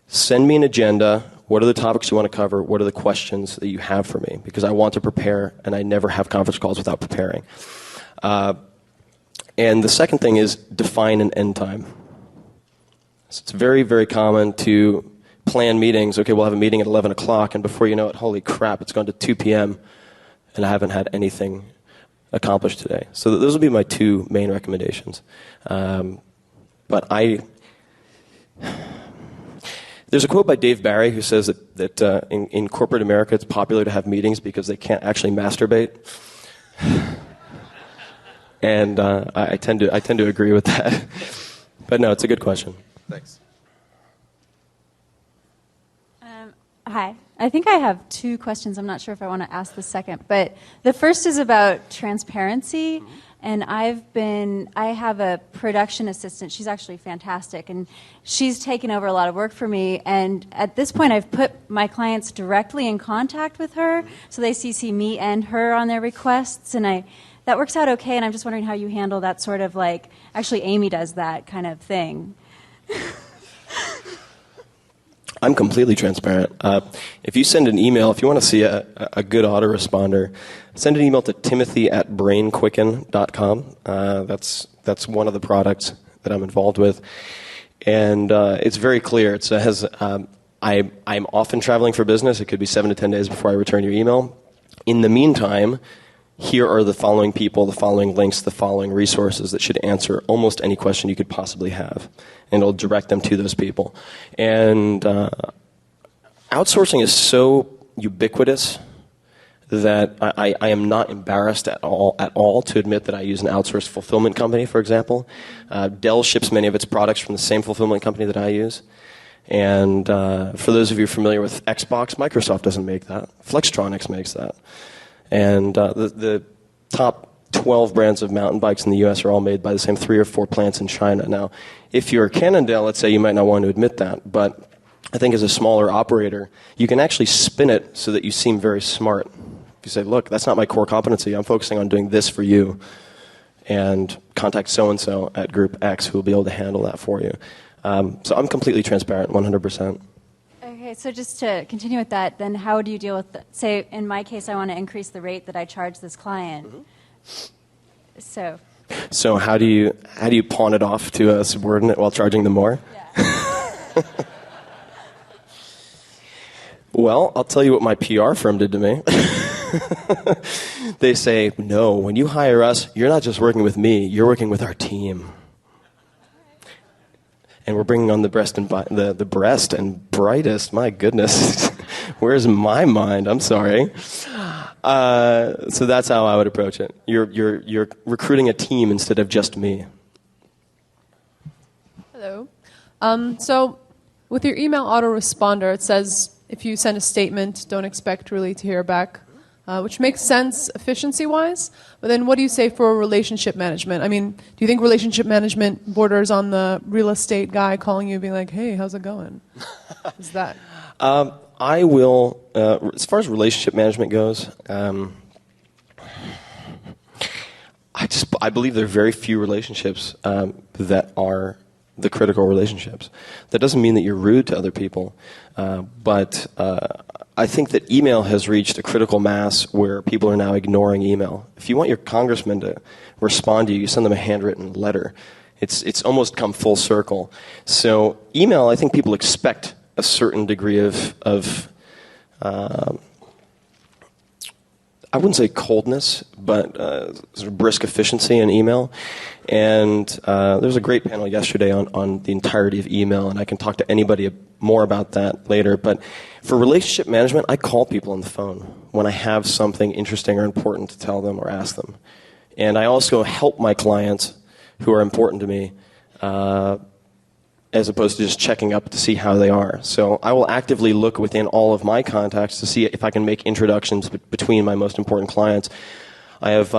Send me an agenda. What are the topics you want to cover? What are the questions that you have for me? Because I want to prepare, and I never have conference calls without preparing. And the second thing is define an end time. So it's very, very common to plan meetings. Okay, we'll have a meeting at 11 o'clock, and before you know it, holy crap, it's gone to 2 p.m., and I haven't had anything accomplished today. So those would be my two main recommendations. But there's a quote by Dave Barry who says that in corporate America it's popular to have meetings because they can't actually masturbate. And I tend to agree with that. But no, it's a good question. Thanks. Hi. I think I have two questions. I'm not sure if I want to ask the second. But the first is about transparency. And I have a production assistant. She's actually fantastic. And she's taken over a lot of work for me. And at this point, I've put my clients directly in contact with her. So they CC me and her on their requests. And that works out okay. And I'm just wondering how you handle that sort of like, actually Amy does that kind of thing. I'm completely transparent. If you send an email, if you want to see a good autoresponder, send an email to timothy@brainquicken.com. That's one of the products that I'm involved with. And it's very clear. It says, I'm often traveling for business. It could be 7 to 10 days before I return your email. In the meantime, here are the following people, the following links, the following resources that should answer almost any question you could possibly have. And it'll direct them to those people. And outsourcing is so ubiquitous that I am not embarrassed at all to admit that I use an outsourced fulfillment company, for example. Dell ships many of its products from the same fulfillment company that I use. And for those of you familiar with Xbox, Microsoft doesn't make that. Flextronics makes that. And the top 12 brands of mountain bikes in the U.S. are all made by the same 3 or 4 plants in China. Now, if you're Cannondale, let's say, you might not want to admit that, but I think as a smaller operator, you can actually spin it so that you seem very smart. If you say, look, that's not my core competency. I'm focusing on doing this for you. And contact so-and-so at Group X who will be able to handle that for you. So I'm completely transparent, 100%. Okay, so just to continue with that, then how do you deal with, say, in my case, I want to increase the rate that I charge this client. Mm-hmm. So how do you pawn it off to a subordinate while charging them more? Yeah. Well, I'll tell you what my PR firm did to me. They say, no, when you hire us, you're not just working with me, you're working with our team. And we're bringing on the breast and brightest. My goodness, where's my mind? I'm sorry. So that's how I would approach it. You're recruiting a team instead of just me. Hello. So with your email autoresponder, it says if you send a statement, don't expect really to hear back, which makes sense efficiency-wise. But then what do you say for relationship management? I mean, do you think relationship management borders on the real estate guy calling you being like, hey, how's it going? Is that? I will, as far as relationship management goes, I believe there are very few relationships that are the critical relationships. That doesn't mean that you're rude to other people, but I think that email has reached a critical mass where people are now ignoring email. If you want your congressman to respond to you, you send them a handwritten letter. It's almost come full circle. So email, I think people expect a certain degree of I wouldn't say coldness, but sort of brisk efficiency in email. And there was a great panel yesterday on the entirety of email, and I can talk to anybody more about that later. But for relationship management, I call people on the phone when I have something interesting or important to tell them or ask them. And I also help my clients who are important to me as opposed to just checking up to see how they are. So I will actively look within all of my contacts to see if I can make introductions between my most important clients. I have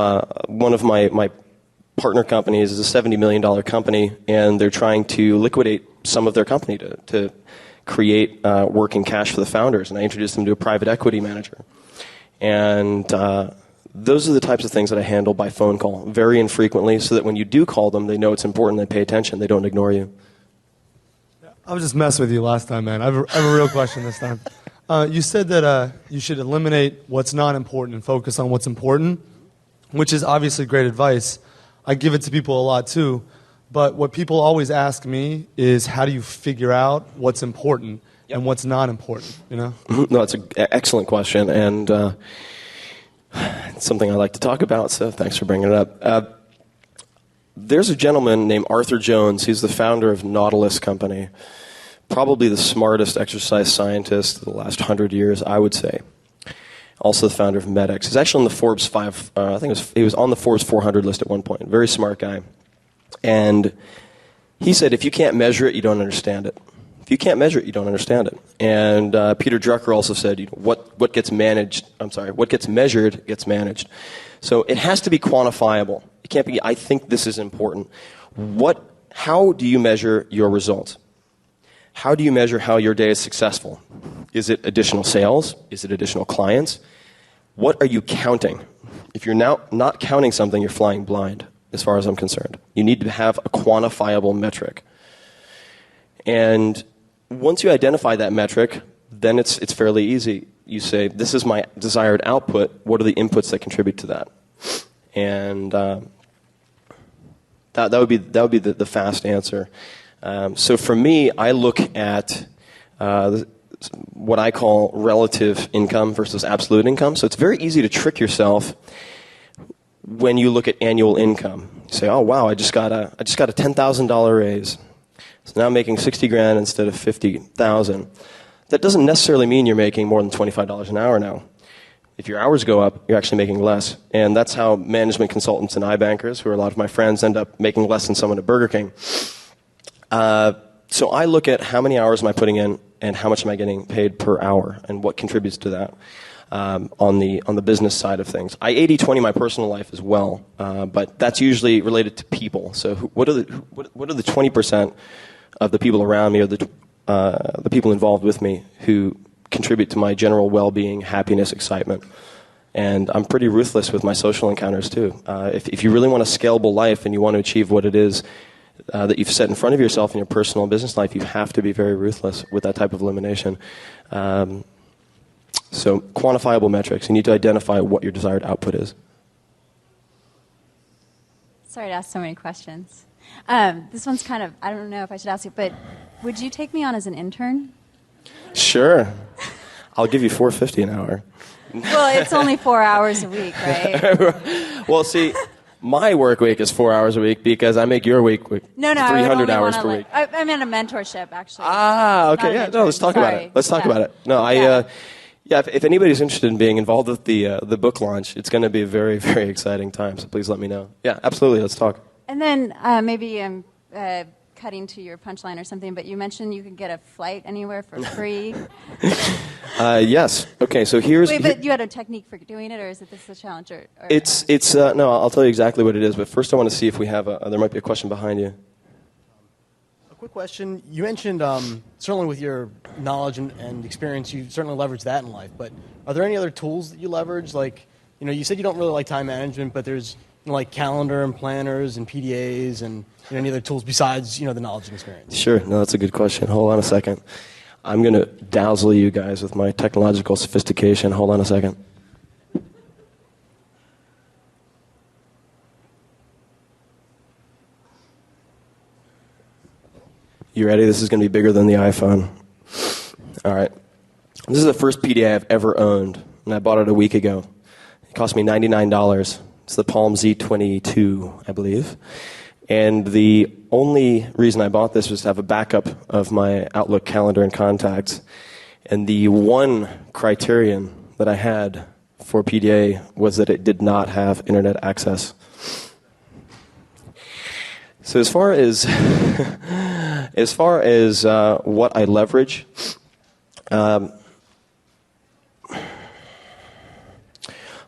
one of my partner companies is a $70 million company, and they're trying to liquidate some of their company to create working cash for the founders, and I introduced them to a private equity manager. And those are the types of things that I handle by phone call, very infrequently, so that when you do call them, they know it's important, they pay attention, they don't ignore you. I was just messing with you last time, man. I have a real question this time. You said that you should eliminate what's not important and focus on what's important, which is obviously great advice. I give it to people a lot too. But what people always ask me is, how do you figure out what's important and what's not important, you know? No, that's an excellent question, and it's something I like to talk about, so thanks for bringing it up. There's a gentleman named Arthur Jones. He's the founder of Nautilus Company, probably the smartest exercise scientist of the last 100 years, I would say. Also the founder of MedX. He's actually on the Forbes 5, he was on the Forbes 400 list at one point. Very smart guy. And he said, if you can't measure it, you don't understand it. If you can't measure it, you don't understand it. And Peter Drucker also said, what gets measured gets managed. So it has to be quantifiable. It can't be, I think this is important. How do you measure your results? How do you measure how your day is successful? Is it additional sales? Is it additional clients? What are you counting? If you're now not counting something, you're flying blind, as far as I'm concerned. You need to have a quantifiable metric. And once you identify that metric, then it's fairly easy. You say, this is my desired output. What are the inputs that contribute to that? And that would be the fast answer. So for me, I look at what I call relative income versus absolute income. So it's very easy to trick yourself when you look at annual income. You say, oh wow, I just got a $10,000 raise. So now I'm making $60,000 instead of $50,000. That doesn't necessarily mean you're making more than $25 an hour now. If your hours go up, you're actually making less. And that's how management consultants and iBankers, who are a lot of my friends, end up making less than someone at Burger King. So I look at how many hours am I putting in and how much am I getting paid per hour and what contributes to that on the business side of things. I 80-20 my personal life as well, but that's usually related to people. So what are the 20% of the people around me or the people involved with me who contribute to my general well-being, happiness, excitement? And I'm pretty ruthless with my social encounters too. If you really want a scalable life and you want to achieve what it is that you've set in front of yourself in your personal and business life, you have to be very ruthless with that type of elimination. So quantifiable metrics. You need to identify what your desired output is. Sorry to ask so many questions. This one's kind of, I don't know if I should ask it, but would you take me on as an intern? Sure. I'll give you $4.50 an hour. Well, it's only 4 hours a week, right? Well, see, my work week is 4 hours a week because I make your week 300 hours per week. I meant a mentorship, actually. Okay, yeah. No, let's talk about it. Let's talk about it. No, if anybody's interested in being involved with the book launch, it's going to be a very, very exciting time. So please let me know. Yeah, absolutely. Let's talk. And then maybe I'm cutting to your punchline or something, but you mentioned you could get a flight anywhere for free. Yes. Okay. So but you had a technique for doing it, or is this a challenge? No. I'll tell you exactly what it is. But first, I want to see if we have there might be a question behind you. A quick question. You mentioned certainly with your knowledge and experience, you certainly leverage that in life. But are there any other tools that you leverage? Like, you said you don't really like time management, but there's like calendar and planners and PDAs and any other tools besides the knowledge and experience. Sure. No, that's a good question. Hold on a second. I'm going to dazzle you guys with my technological sophistication. Hold on a second. You ready? This is going to be bigger than the iPhone. All right. This is the first PDA I've ever owned, and I bought it a week ago. It cost me $99. It's the Palm Z22, I believe. And the only reason I bought this was to have a backup of my Outlook calendar and contacts. And the one criterion that I had for PDA was that it did not have internet access. So as far as what I leverage,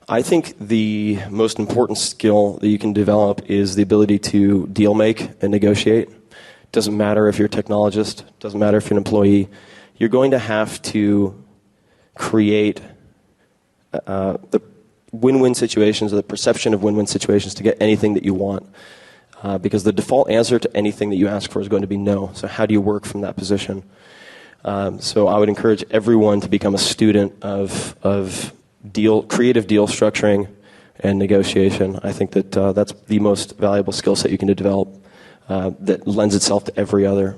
I think the most important skill that you can develop is the ability to deal make and negotiate. Doesn't matter if you're a technologist, doesn't matter if you're an employee. You're going to have to create the win-win situations, or the perception of win-win situations, to get anything that you want. Because the default answer to anything that you ask for is going to be no. So how do you work from that position? So I would encourage everyone to become a student of creative deal structuring and negotiation. I think that that's the most valuable skill set you can develop that lends itself to every other.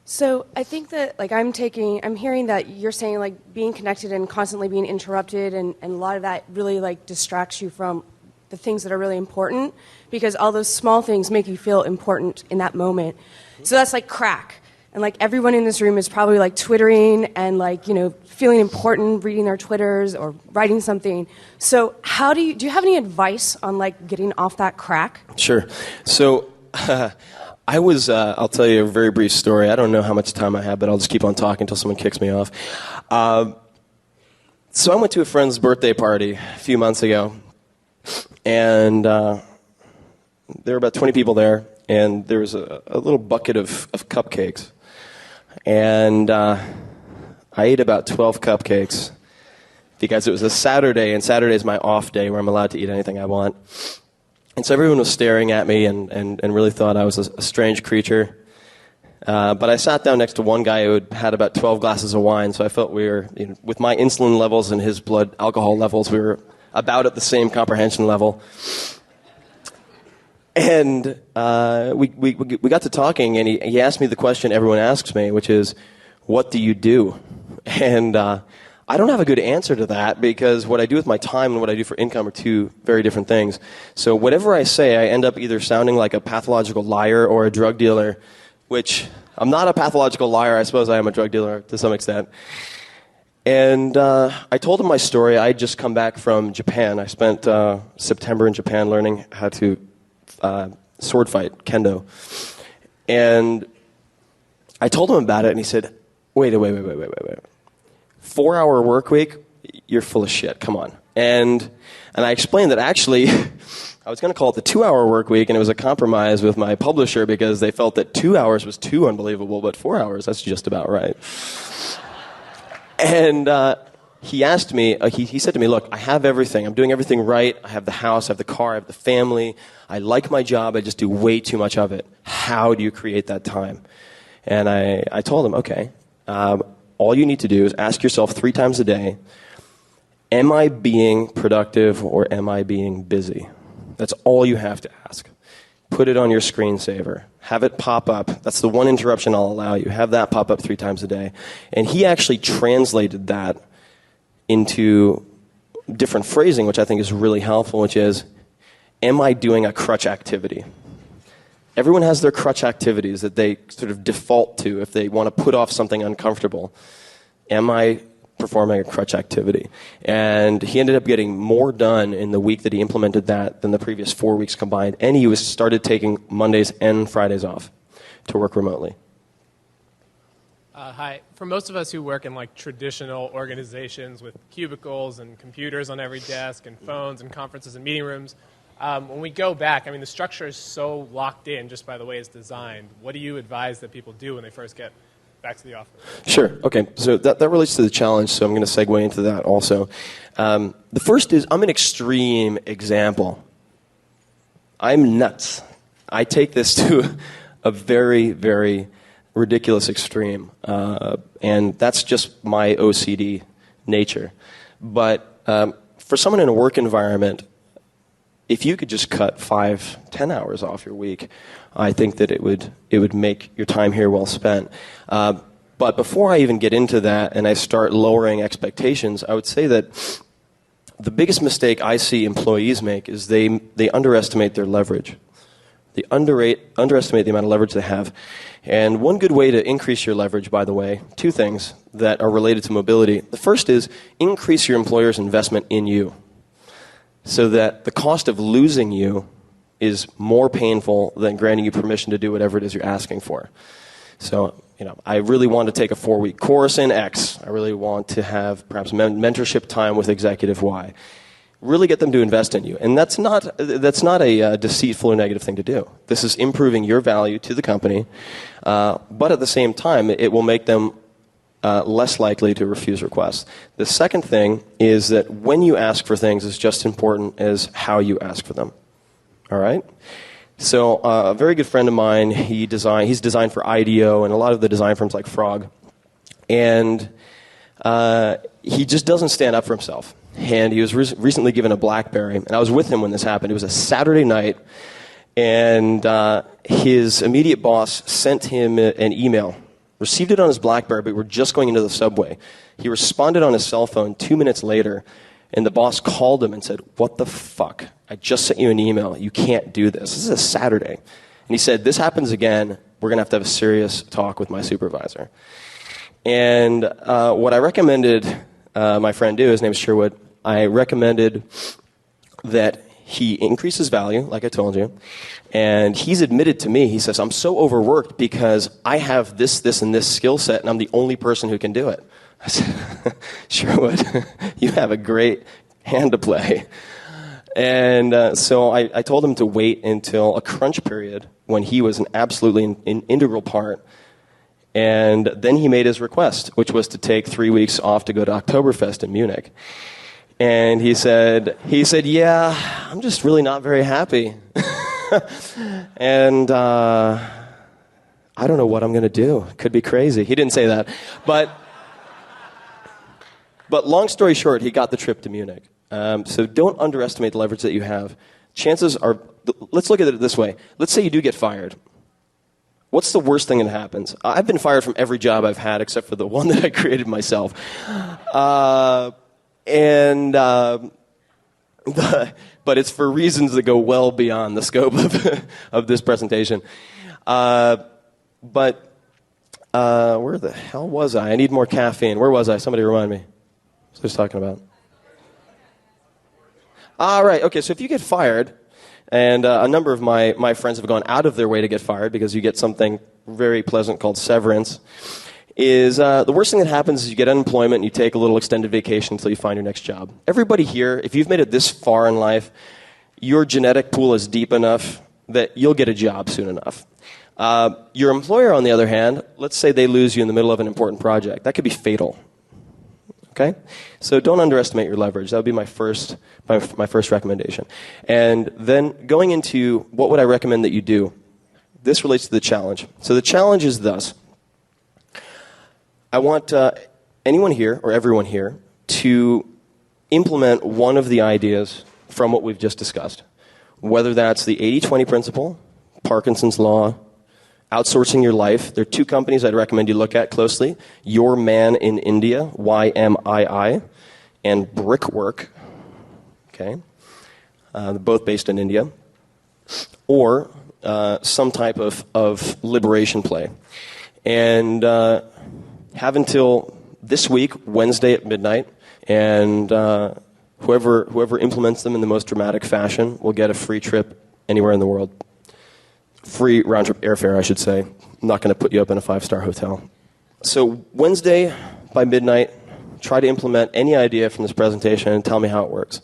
So I think that, like, I'm hearing that you're saying, like, being connected and constantly being interrupted, and a lot of that really, like, distracts you from the things that are really important, because all those small things make you feel important in that moment. So that's like crack. And, like, everyone in this room is probably, like, twittering and, like, you know, feeling important, reading their Twitters or writing something. So how do you have any advice on, like, getting off that crack? Sure. So I'll tell you a very brief story. I don't know how much time I have, but I'll just keep on talking until someone kicks me off. So I went to a friend's birthday party a few months ago, and there were about 20 people there, and there was a little bucket of cupcakes. And I ate about 12 cupcakes because it was a Saturday, and Saturday is my off day where I'm allowed to eat anything I want. And so everyone was staring at me and really thought I was a strange creature. But I sat down next to one guy who had about 12 glasses of wine, so I felt we were, you know, with my insulin levels and his blood alcohol levels, we were about at the same comprehension level. And we got to talking, and he asked me the question everyone asks me, which is, what do you do? And I don't have a good answer to that, because what I do with my time and what I do for income are two very different things. So whatever I say, I end up either sounding like a pathological liar or a drug dealer, which I'm not a pathological liar. I suppose I am a drug dealer to some extent. And I told him my story. I had just come back from Japan. I spent September in Japan learning how to sword fight, kendo. And I told him about it, and he said, wait. 4-hour work week? You're full of shit. Come on. And I explained that actually I was going to call it the 2-hour work week, and it was a compromise with my publisher because they felt that 2 hours was too unbelievable, but 4 hours, that's just about right. And he asked me, he said to me, look, I have everything. I'm doing everything right. I have the house, I have the car, I have the family. I like my job. I just do way too much of it. How do you create that time? And I told him, okay, all you need to do is ask yourself 3 times a day, am I being productive or am I being busy? That's all you have to ask. Put it on your screensaver. Have it pop up. That's the one interruption I'll allow you. Have that pop up 3 times a day. And he actually translated that into different phrasing, which I think is really helpful, which is, am I doing a crutch activity? Everyone has their crutch activities that they sort of default to if they want to put off something uncomfortable. Am I performing a crutch activity? And he ended up getting more done in the week that he implemented that than the previous 4 weeks combined. And he started taking Mondays and Fridays off to work remotely. Hi. For most of us who work in like traditional organizations with cubicles and computers on every desk and phones and conferences and meeting rooms, when we go back, I mean, the structure is so locked in just by the way it's designed. What do you advise that people do when they first get back to the office? Sure. Okay. So that relates to the challenge, so I'm going to segue into that also. The first is, I'm an extreme example. I'm nuts. I take this to a very, very ridiculous extreme. And that's just my OCD nature. But for someone in a work environment, if you could just cut 5-10 hours off your week, I think that it would make your time here well spent. But before I even get into that and I start lowering expectations, I would say that the biggest mistake I see employees make is they underestimate their leverage. They underestimate the amount of leverage they have. And one good way to increase your leverage, by the way, 2 things that are related to mobility. The first is increase your employer's investment in you, so that the cost of losing you is more painful than granting you permission to do whatever it is you're asking for. So I really want to take a 4-week course in X. I really want to have perhaps mentorship time with executive Y. Really get them to invest in you. And that's not a deceitful or negative thing to do. This is improving your value to the company, but at the same time, it will make them less likely to refuse requests. The second thing is that when you ask for things, it's just important as how you ask for them. All right? So a very good friend of mine, he's designed for IDEO and a lot of the design firms like Frog. And he just doesn't stand up for himself. And he was recently given a BlackBerry. And I was with him when this happened. It was a Saturday night. And his immediate boss sent him an email. Received it on his BlackBerry, but we were just going into the subway. He responded on his cell phone 2 minutes later. And the boss called him and said, "What the fuck? I just sent you an email. You can't do this. This is a Saturday." And he said, "This happens again, we're going to have a serious talk with my supervisor." And what I recommended my friend do, his name is Sherwood, I recommended that he increase his value, like I told you. And he's admitted to me, he says, "I'm so overworked because I have this, and this skill set, and I'm the only person who can do it." I said, "Sherwood, you have a great hand to play." And so I told him to wait until a crunch period when he was an absolutely an integral part. And then he made his request, which was to take 3 weeks off to go to Oktoberfest in Munich. And he said, "Yeah, I'm just really not very happy." And I don't know what I'm going to do. It could be crazy. He didn't say that. But long story short, he got the trip to Munich. So don't underestimate the leverage that you have. Chances are, let's look at it this way. Let's say you do get fired. What's the worst thing that happens? I've been fired from every job I've had except for the one that I created myself. But it's for reasons that go well beyond the scope of this presentation. Where the hell was I? I need more caffeine. Where was I? Somebody remind me. What was I talking about? Right. Okay, so if you get fired, and a number of my friends have gone out of their way to get fired because you get something very pleasant called severance, is the worst thing that happens is you get unemployment and you take a little extended vacation until you find your next job. Everybody here, if you've made it this far in life, your genetic pool is deep enough that you'll get a job soon enough. Your employer, on the other hand, let's say they lose you in the middle of an important project. That could be fatal. Okay? So don't underestimate your leverage. That would be my first recommendation. And then going into what would I recommend that you do, this relates to the challenge. So the challenge is thus. I want anyone here or everyone here to implement one of the ideas from what we've just discussed, whether that's the 80-20 principle, Parkinson's law, outsourcing your life. There are 2 companies I'd recommend you look at closely. Your Man in India, YMII, and Brickwork, okay? Both based in India. Or some type of liberation play. And have until this week, Wednesday at midnight, and whoever implements them in the most dramatic fashion will get a free trip anywhere in the world. Free round-trip airfare, I should say. I'm not going to put you up in a 5-star hotel. So Wednesday by midnight, try to implement any idea from this presentation and tell me how it works.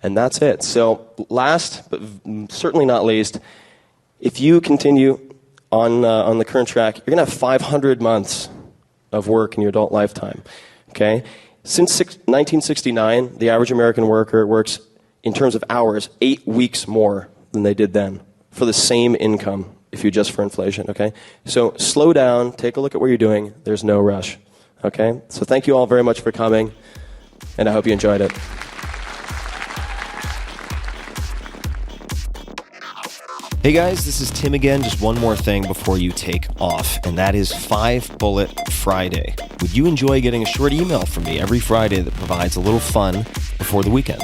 And that's it. So last, but certainly not least, if you continue on the current track, you're going to have 500 months of work in your adult lifetime. Okay? Since 1969, the average American worker works, in terms of hours, 8 weeks more than they did then, for the same income if you adjust for inflation, okay? So slow down, take a look at what you're doing. There's no rush, okay? So thank you all very much for coming, and I hope you enjoyed it. Hey guys, this is Tim again. Just one more thing before you take off, and that is 5 Bullet Friday. Would you enjoy getting a short email from me every Friday that provides a little fun before the weekend?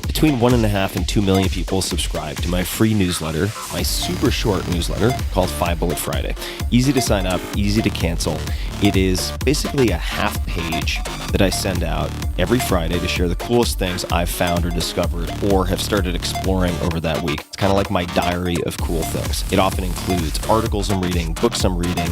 Between 1.5 and 2 million people subscribe to my free newsletter, my super short newsletter called 5 Bullet Friday. Easy to sign up, easy to cancel. It is basically a half page that I send out every Friday to share the coolest things I've found or discovered or have started exploring over that week. It's kind of like my diary of cool things. It often includes articles I'm reading, books I'm reading,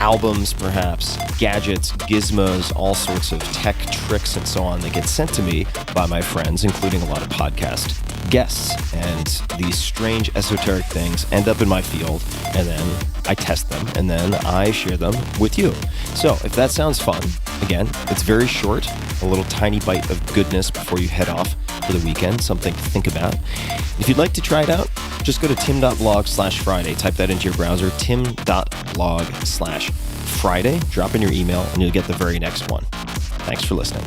albums, perhaps, gadgets, gizmos, all sorts of tech tricks and so on that get sent to me by my friends, including a lot of podcast guests. And these strange esoteric things end up in my field, and then I test them, and then I share them with you. So if that sounds fun, again, it's very short, a little tiny bite of goodness before you head off for the weekend, something to think about. If you'd like to try it out, just go to tim.blog/Friday. Type that into your browser, tim.blog/Friday. Drop in your email, and you'll get the very next one. Thanks for listening.